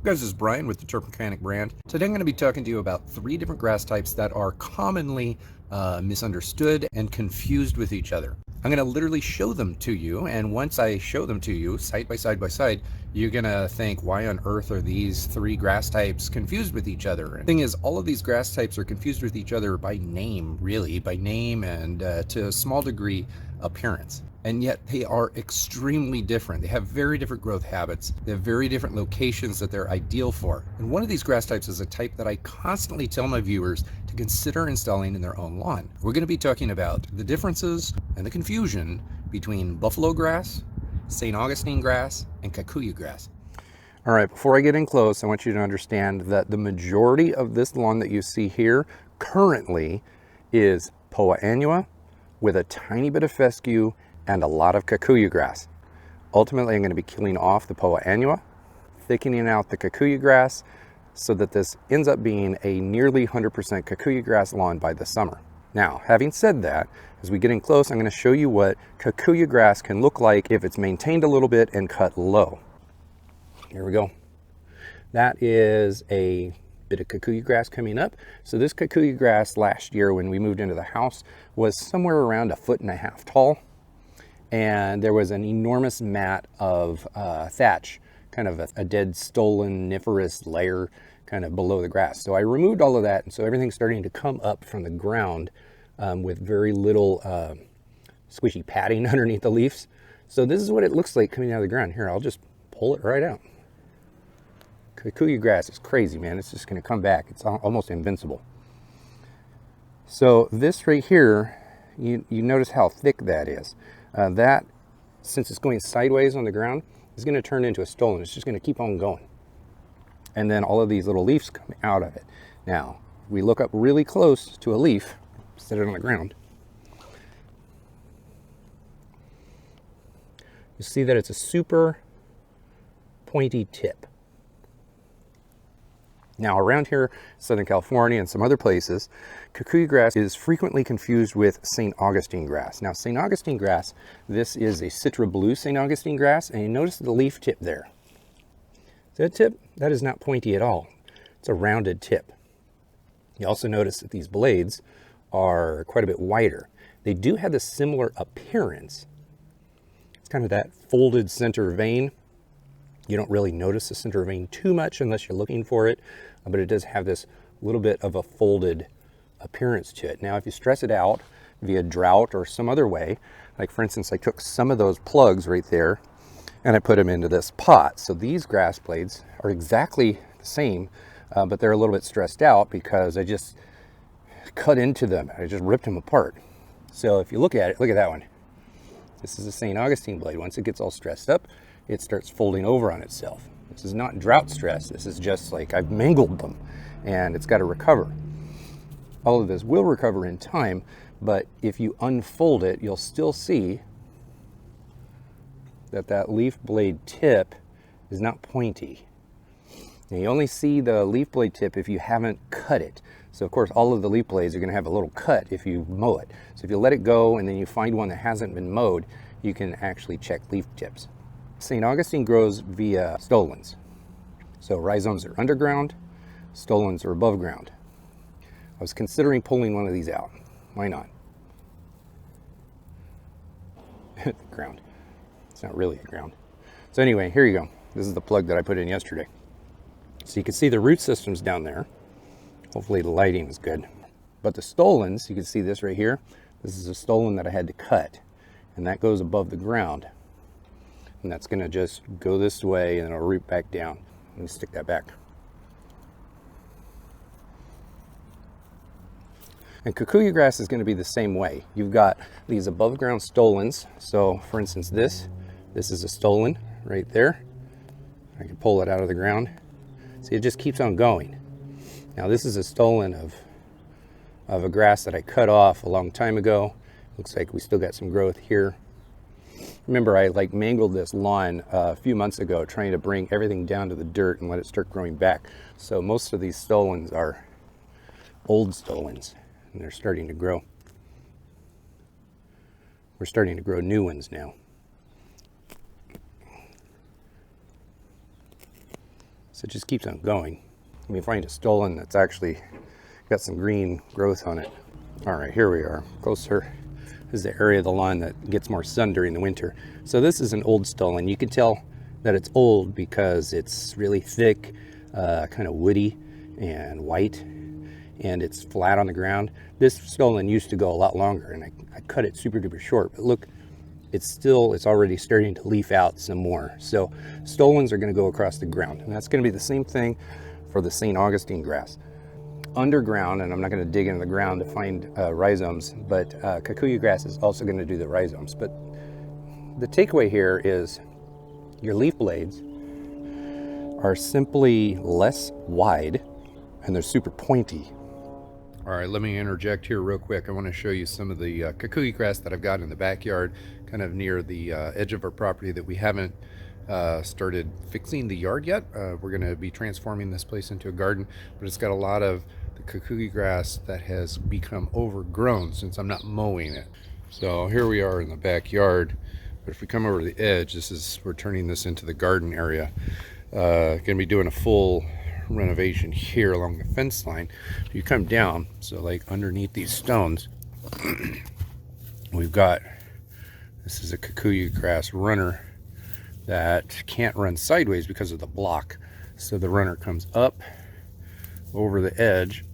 Guys, this is Brian with the Turf Mechanic brand. Today I'm going to be talking to you about 3 different grass types that are commonly misunderstood and confused with each other. I'm going to literally show them to you, and once I show them to you, side by side, you're going to think, why on earth are these 3 grass types confused with each other? The thing is, all of these grass types are confused with each other by name, really, by name and to a small degree, appearance. And yet they are extremely different. They have very different growth habits. They have very different locations that they're ideal for. And one of these grass types is a type that I constantly tell my viewers to consider installing in their own lawn. We're going to be talking about the differences and the confusion between Buffalograss, St. Augustinegrass, and Kikuyugrass. All right, before I get in close, I want you to understand that the majority of this lawn that you see here currently is Poa annua with a tiny bit of fescue and a lot of Kikuyugrass. Ultimately, I'm going to be killing off the Poa annua, thickening out the Kikuyugrass, so that this ends up being a nearly 100% Kikuyugrass lawn by the summer. Now, having said that, as we get in close, I'm going to show you what Kikuyugrass can look like if it's maintained a little bit and cut low. Here we go. That is a bit of Kikuyugrass coming up. So this Kikuyugrass last year when we moved into the house was somewhere around 1.5 feet tall. And there was an enormous mat of thatch, kind of a dead, stolen, niferous layer kind of below the grass. So I removed all of that, and so everything's starting to come up from the ground with very little squishy padding underneath the leaves. So this is what it looks like coming out of the ground. Here, I'll just pull it right out. Kikuyugrass is crazy, man. It's just going to come back. It's almost invincible. So this right here, you notice how thick that is. That, since it's going sideways on the ground, is going to turn into a stolon. It's just going to keep on going. And then all of these little leaves come out of it. Now, we look up really close to a leaf, set it on the ground. You see that it's a super pointy tip. Now, around here, Southern California and some other places, Kikuyugrass is frequently confused with St. Augustine grass. Now, St. Augustine grass, this is a Citra Blue St. Augustine grass, and you notice the leaf tip there. That tip, that is not pointy at all. It's a rounded tip. You also notice that these blades are quite a bit wider. They do have a similar appearance. It's kind of that folded center vein. You don't really notice the center vein too much unless you're looking for it, but it does have this little bit of a folded appearance to it. Now, if you stress it out via drought or some other way, like for instance, I took some of those plugs right there and I put them into this pot. So these grass blades are exactly the same, but they're a little bit stressed out because I just cut into them. I just ripped them apart. So if you look at it, look at that one. This is a St. Augustine blade. Once it gets all stressed up, it starts folding over on itself. This is not drought stress. This is just like I've mangled them and it's got to recover. All of this will recover in time, but if you unfold it, you'll still see that that leaf blade tip is not pointy. Now, you only see the leaf blade tip if you haven't cut it. So of course, all of the leaf blades are going to have a little cut if you mow it. So if you let it go and then you find one that hasn't been mowed, you can actually check leaf tips. St. Augustine grows via stolons. So rhizomes are underground, stolons are above ground. I was considering pulling one of these out. Why not? The ground. It's not really a ground. So anyway, here you go. This is the plug that I put in yesterday. So you can see the root systems down there. Hopefully the lighting is good. But the stolons, you can see this right here. This is a stolon that I had to cut, and that goes above the ground. And that's going to just go this way and it'll root back down. Let me stick that back. And Kikuyugrass is going to be the same way. You've got these above ground stolons. So for instance, this is a stolon right there. I can pull it out of the ground. See, it just keeps on going. Now this is a stolon of a grass that I cut off a long time ago. Looks like we still got some growth here. Remember, I mangled this lawn a few months ago trying to bring everything down to the dirt and let it start growing back. So most of these stolons are old stolons and they're starting to grow. We're starting to grow new ones now. So it just keeps on going. Let me find a stolon that's actually got some green growth on it. All right, here we are, closer. This is the area of the lawn that gets more sun during the winter. So this is an old stolon. You can tell that it's old because it's really thick, kind of woody and white, and it's flat on the ground. This stolon used to go a lot longer, and I cut it super duper short, but look, it's already starting to leaf out some more. So stolons are going to go across the ground, and that's going to be the same thing for the St. Augustine grass. Underground, and I'm not going to dig into the ground to find rhizomes, but Kikuyu grass is also going to do the rhizomes. But the takeaway here is your leaf blades are simply less wide, and they're super pointy. All right, let me interject here real quick. I want to show you some of the Kikuyu grass that I've got in the backyard, kind of near the edge of our property that we haven't started fixing the yard yet. We're going to be transforming this place into a garden, but it's got a lot of the Kikuyu grass that has become overgrown since I'm not mowing it. So here we are in the backyard, but if we come over to the edge, we're turning this into the garden area. Going to be doing a full renovation here along the fence line. You come down, so like underneath these stones, we've got, this is a Kikuyu grass runner that can't run sideways because of the block. So the runner comes up over the edge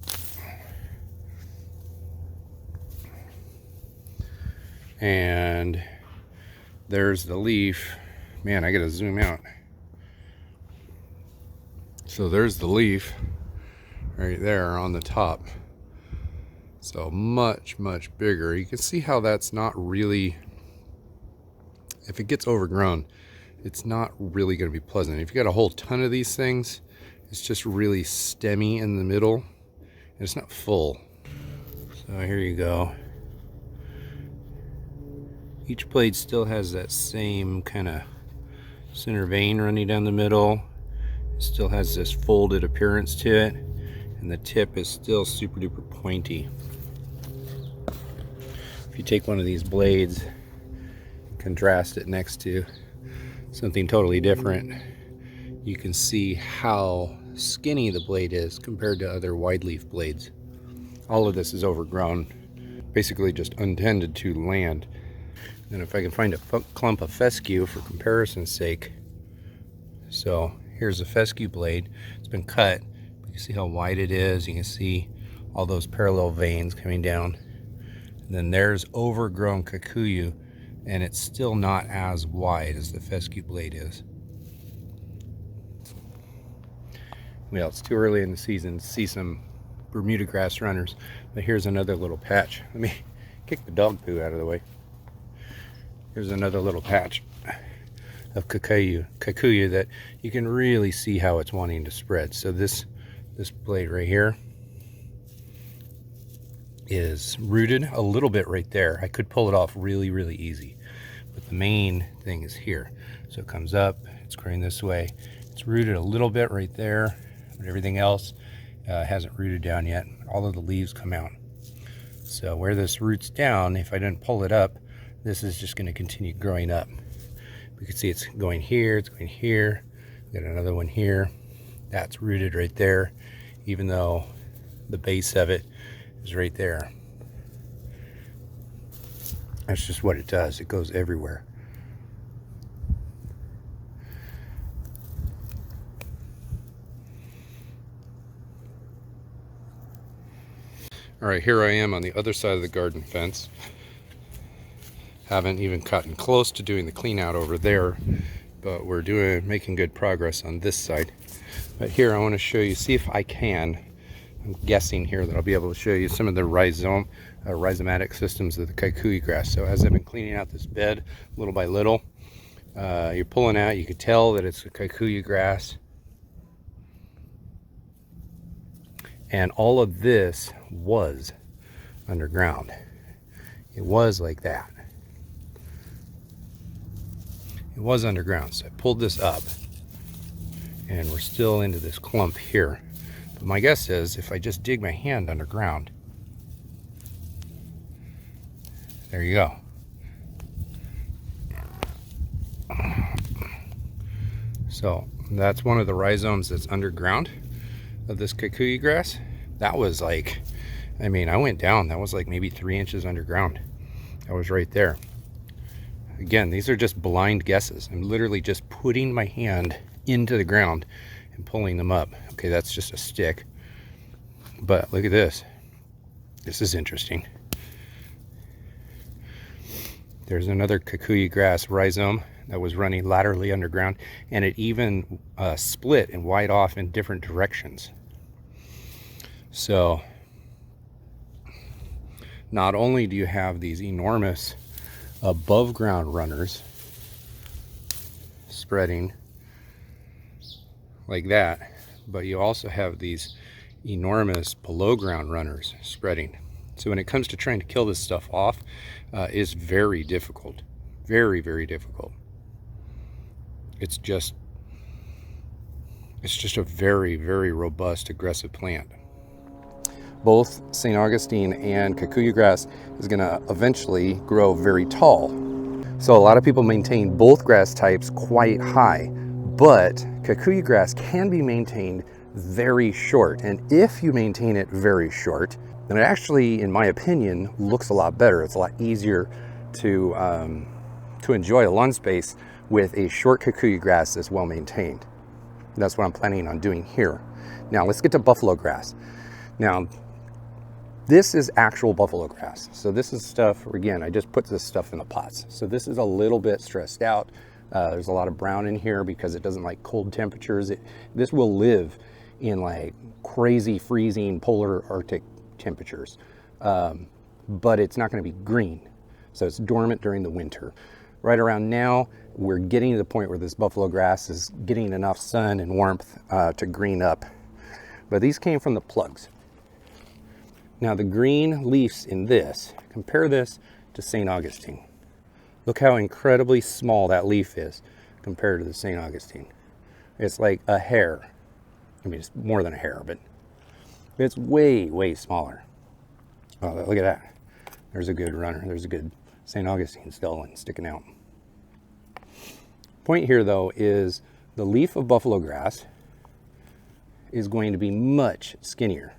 and there's the leaf. Man, I gotta zoom out. So there's the leaf right there on the top. So much bigger. You can see how that's not really, if it gets overgrown, it's not really going to be pleasant. If you got a whole ton of these things, it's just really stemmy in the middle and it's not full. So here you go. Each blade still has that same kind of center vein running down the middle. It still has this folded appearance to it, and the tip is still super duper pointy. If you take one of these blades, contrast it next to something totally different, you can see how skinny the blade is compared to other wide leaf blades. All of this is overgrown, basically just untended to land. And if I can find a clump of fescue for comparison's sake. So here's a fescue blade. It's been cut. You can see how wide it is. You can see all those parallel veins coming down. And then there's overgrown Kikuyu, and it's still not as wide as the fescue blade is. Well, it's too early in the season to see some Bermuda grass runners, but here's another little patch. Let me kick the dog poo out of the way. Here's another little patch of Kikuyu that you can really see how it's wanting to spread. So this blade right here is rooted a little bit right there. I could pull it off really easy, but the main thing is here. So it comes up, it's growing this way. It's rooted a little bit right there, but everything else hasn't rooted down yet. All of the leaves come out. So where this roots down, if I didn't pull it up, this is just going to continue growing up. We can see it's going here, it's going here. We got another one here. That's rooted right there, even though the base of it is right there. That's just what it does. It goes everywhere. All right, here I am on the other side of the garden fence. Haven't even gotten close to doing the clean out over there, but we're making good progress on this side. But here I want to show you, see if I can, I'm guessing here that I'll be able to show you some of the rhizomatic systems of the Kikuyu grass. So as I've been cleaning out this bed little by little, you're pulling out, you can tell that it's a Kikuyu grass. And all of this was underground. It was like that. It was underground, so I pulled this up and we're still into this clump here. But my guess is if I just dig my hand underground, there you go. So That's one of the rhizomes that's underground of this Kikuyu grass. That was like, I mean, I went down, that was like maybe 3 inches underground. That was right there. Again, these are just blind guesses. I'm literally just putting my hand into the ground and pulling them up. Okay, that's just a stick. But look at this. This is interesting. There's another Kikuyu grass rhizome that was running laterally underground, and it even split and wired off in different directions. So not only do you have these enormous above ground runners spreading like that, but you also have these enormous below ground runners spreading. So when it comes to trying to kill this stuff off, it's very difficult. Very, very difficult. It's just a very, very robust, aggressive plant. Both St. Augustine and Kikuyugrass is going to eventually grow very tall. So a lot of people maintain both grass types quite high, but Kikuyugrass can be maintained very short. And if you maintain it very short, then it actually, in my opinion, looks a lot better. It's a lot easier to enjoy a lawn space with a short Kikuyugrass that's well maintained. That's what I'm planning on doing here. Now let's get to buffalo grass. Now, this is actual buffalo grass. So this is stuff, again, I just put this stuff in the pots. So this is a little bit stressed out. There's a lot of brown in here because it doesn't like cold temperatures. This will live in like crazy freezing polar Arctic temperatures, but it's not going to be green. So it's dormant during the winter. Right around now, we're getting to the point where this buffalo grass is getting enough sun and warmth to green up. But these came from the plugs. Now the green leaves in this, compare this to St. Augustine. Look how incredibly small that leaf is compared to the St. Augustine. It's like a hair. I mean, it's more than a hair, but it's way, way smaller. Oh, look at that. There's a good runner. There's a good St. Augustine stolon sticking out. Point here, though, is the leaf of buffalo grass is going to be much skinnier.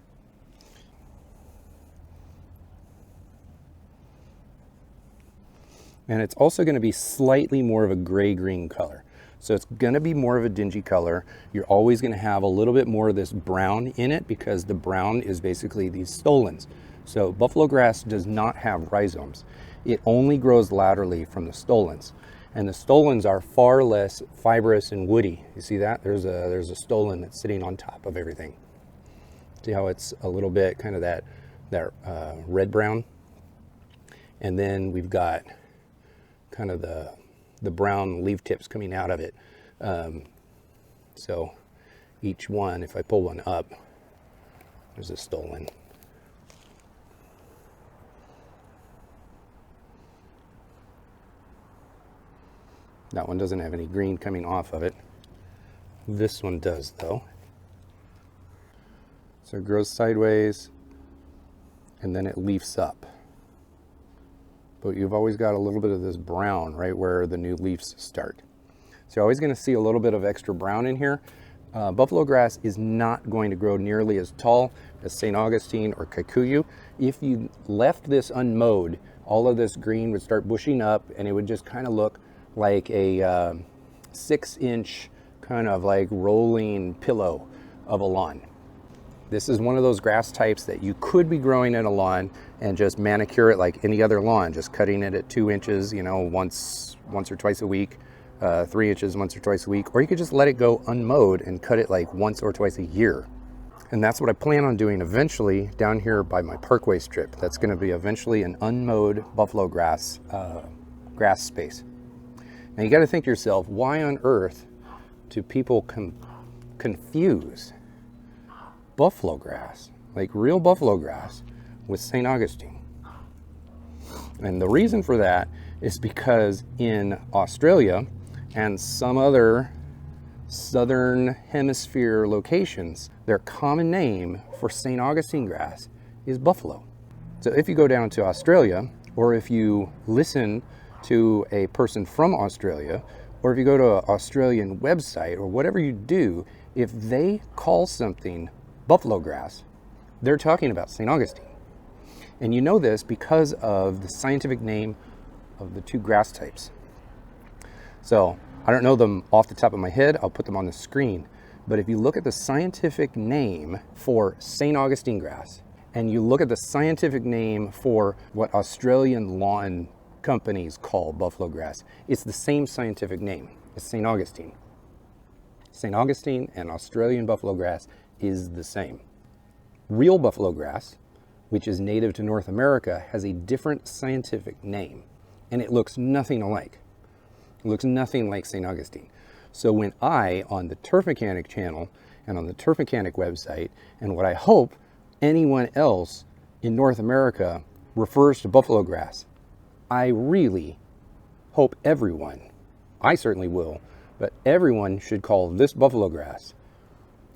And it's also going to be slightly more of a gray-green color. So it's going to be more of a dingy color. You're always going to have a little bit more of this brown in it because the brown is basically these stolons. So buffalo grass does not have rhizomes. It only grows laterally from the stolons. And the stolons are far less fibrous and woody. You see that? There's a stolon that's sitting on top of everything. See how it's a little bit kind of that red-brown? And then we've got kind of the brown leaf tips coming out of it. So each one, if I pull one up, there's a stolon. That one doesn't have any green coming off of it. This one does, though. So it grows sideways and then it leafs up. But you've always got a little bit of this brown right where the new leaves start. So you're always going to see a little bit of extra brown in here. Buffalo grass is not going to grow nearly as tall as St. Augustine or Kikuyu. If you left this unmowed, all of this green would start bushing up and it would just kind of look like a 6-inch kind of like rolling pillow of a lawn. This is one of those grass types that you could be growing in a lawn and just manicure it like any other lawn, just cutting it at 2 inches, you know, once or twice a week, 3 inches once or twice a week, or you could just let it go unmowed and cut it like once or twice a year. And that's what I plan on doing eventually down here by my parkway strip. That's going to be eventually an unmowed buffalo grass grass space. Now you got to think to yourself, why on earth do people confuse buffalo grass, like real buffalo grass, with St. Augustine? And the reason for that is because in Australia and some other southern hemisphere locations, their common name for St. Augustine grass is buffalo. So if you go down to Australia, or if you listen to a person from Australia, or if you go to an Australian website or whatever you do, if they call something buffalo grass, they're talking about St. Augustine. And you know this because of the scientific name of the two grass types. So I don't know them off the top of my head. I'll put them on the screen. But if you look at the scientific name for St. Augustine grass, and you look at the scientific name for what Australian lawn companies call buffalo grass, it's the same scientific name. It's St. Augustine. St. Augustine and Australian buffalo grass is the same. Real buffalo grass, which is native to North America, has a different scientific name, and it looks nothing alike. It looks nothing like St. Augustine. So when I, on the Turf Mechanic channel and on the Turf Mechanic website, and what I hope anyone else in North America refers to buffalo grass, I really hope everyone, I certainly will, but everyone should call this buffalo grass,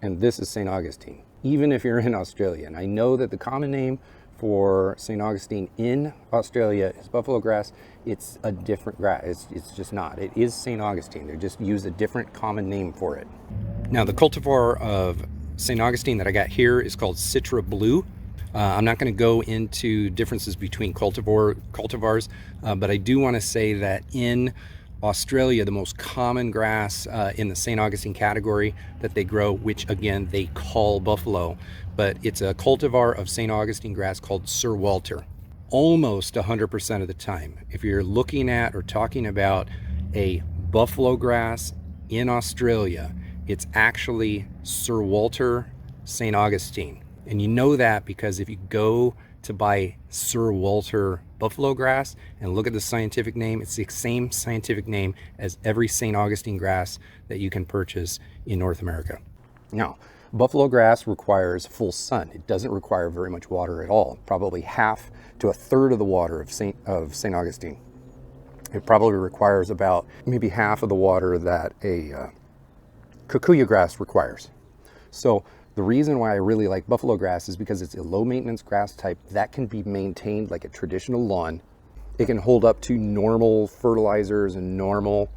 and this is St. Augustine, even if you're in Australia. And I know that the common name for St. Augustine in Australia is buffalo grass. It's a different grass. It's just not. It is St. Augustine. They just use a different common name for it. Now, the cultivar of St. Augustine that I got here is called Citra Blue. I'm not going to go into differences between cultivars, but I do want to say that in Australia, the most common grass in the St. Augustine category that they grow, which again they call buffalo, but it's a cultivar of St. Augustine grass called Sir Walter. Almost 100% of the time, if you're looking at or talking about a buffalo grass in Australia, it's actually Sir Walter St. Augustine. And you know that because if you go to buy Sir Walter buffalo grass and look at the scientific name, it's the same scientific name as every St. Augustine grass that you can purchase in North America. Now, buffalo grass requires full sun. It doesn't require very much water at all, probably half to a third of the water of St. Augustine. It probably requires about maybe half of the water that a Kikuyugrass requires. So the reason why I really like buffalo grass is because it's a low maintenance grass type that can be maintained like a traditional lawn. It can hold up to normal fertilizers and normal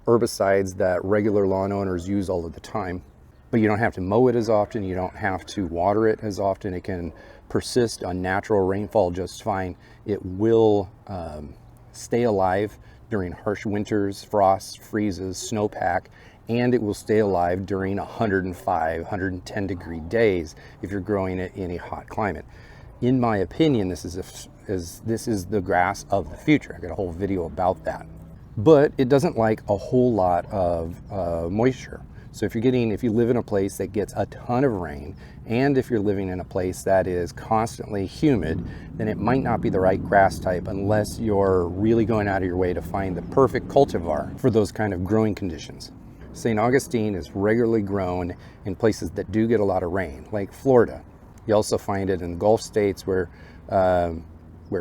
herbicides that regular lawn owners use all of the time. But you don't have to mow it as often. You don't have to water it as often. It can persist on natural rainfall just fine. It will stay alive during harsh winters, frosts, freezes, snowpack, and it will stay alive during 105, 110 degree days if you're growing it in a hot climate. In my opinion, this is the grass of the future. I got a whole video about that. But it doesn't like a whole lot of moisture. So if you live in a place that gets a ton of rain, and if you're living in a place that is constantly humid, then it might not be the right grass type unless you're really going out of your way to find the perfect cultivar for those kind of growing conditions. St. Augustine is regularly grown in places that do get a lot of rain, like Florida. You also find it in Gulf states where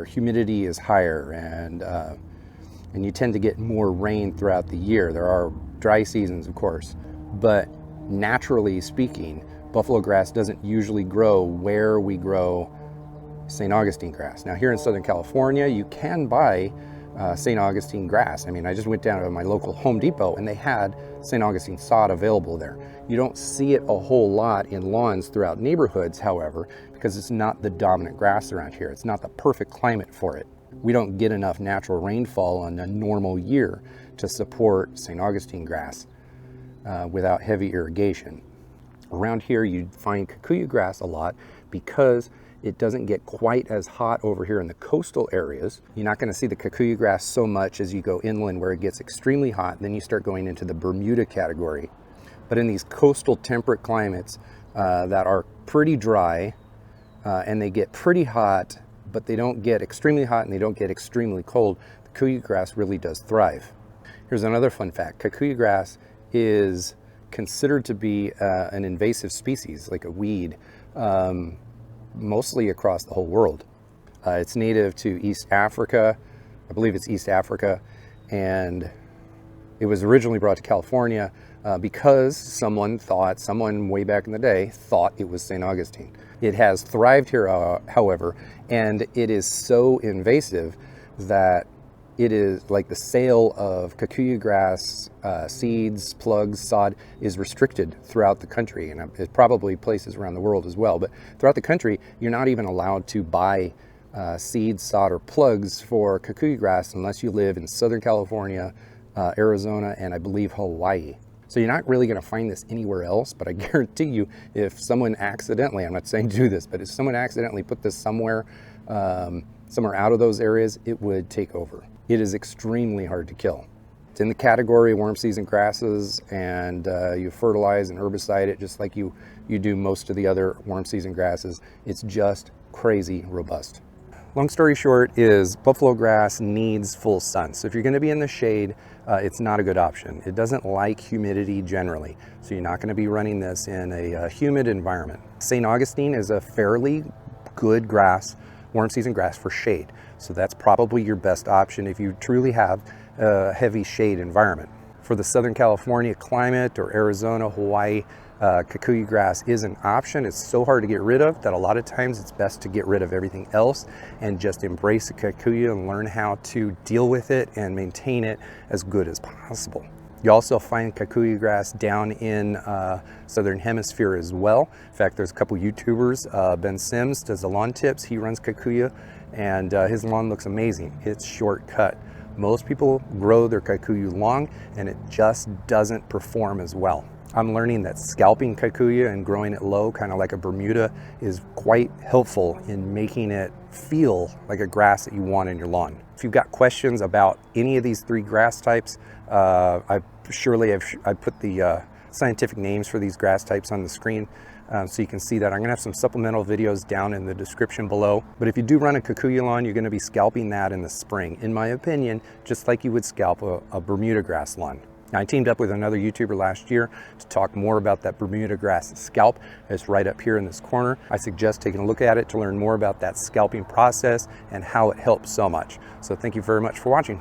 humidity is higher, and you tend to get more rain throughout the year. There are dry seasons, of course, but naturally speaking, buffalo grass doesn't usually grow where we grow St. Augustine grass. Now, here in Southern California, you can buy St. Augustine grass. I mean, I just went down to my local Home Depot and they had St. Augustine sod available there. You don't see it a whole lot in lawns throughout neighborhoods, however, because it's not the dominant grass around here. It's not the perfect climate for it. We don't get enough natural rainfall on a normal year to support St. Augustine grass without heavy irrigation. Around here, you'd find Kikuyu grass a lot because it doesn't get quite as hot over here in the coastal areas. You're not going to see the Kikuyu grass so much as you go inland where it gets extremely hot, and then you start going into the Bermuda category. But in these coastal temperate climates that are pretty dry and they get pretty hot, but they don't get extremely hot and they don't get extremely cold, the Kikuyu grass really does thrive. Here's another fun fact. Kikuyu grass is considered to be an invasive species, like a weed, mostly across the whole world. It's native to East Africa. I believe it's East Africa, and it was originally brought to California because someone way back in the day thought it was St. Augustine. It has thrived here, however, and it is so invasive that It is like the sale of Kikuyugrass seeds, plugs, sod is restricted throughout the country, and it's probably places around the world as well. But throughout the country, you're not even allowed to buy seeds, sod, or plugs for Kikuyugrass unless you live in Southern California, Arizona, and I believe Hawaii. So you're not really going to find this anywhere else, but I guarantee you, if someone accidentally, I'm not saying do this, but if someone accidentally put this somewhere out of those areas, it would take over. It is extremely hard to kill. It's in the category of warm season grasses, and you fertilize and herbicide it just like you do most of the other warm season grasses. It's just crazy robust. Long story short is buffalograss needs full sun. So if you're going to be in the shade, it's not a good option. It doesn't like humidity generally, so you're not going to be running this in a humid environment. St. Augustine is a fairly good grass, warm season grass for shade. So that's probably your best option if you truly have a heavy shade environment. For the Southern California climate or Arizona, Hawaii, Kikuyugrass is an option. It's so hard to get rid of that a lot of times it's best to get rid of everything else and just embrace the Kikuyu and learn how to deal with it and maintain it as good as possible. You also find Kikuyugrass down in Southern Hemisphere as well. In fact, there's a couple YouTubers, Ben Sims does the lawn tips, he runs Kikuyu, and his lawn looks amazing. It's shortcut. Most people grow their Kikuyu long and it just doesn't perform as well. I'm learning that scalping Kikuyu and growing it low, kind of like a Bermuda, is quite helpful in making it feel like a grass that you want in your lawn. If you've got questions about any of these three grass types, I put the scientific names for these grass types on the screen so you can see that. I'm gonna have some supplemental videos down in the description below. But if you do run a Kikuyu lawn, you're gonna be scalping that in the spring, in my opinion, just like you would scalp a Bermuda grass lawn. Now, I teamed up with another YouTuber last year to talk more about that Bermuda grass scalp. It's right up here in this corner. I suggest taking a look at it to learn more about that scalping process and how it helps so much. So thank you very much for watching.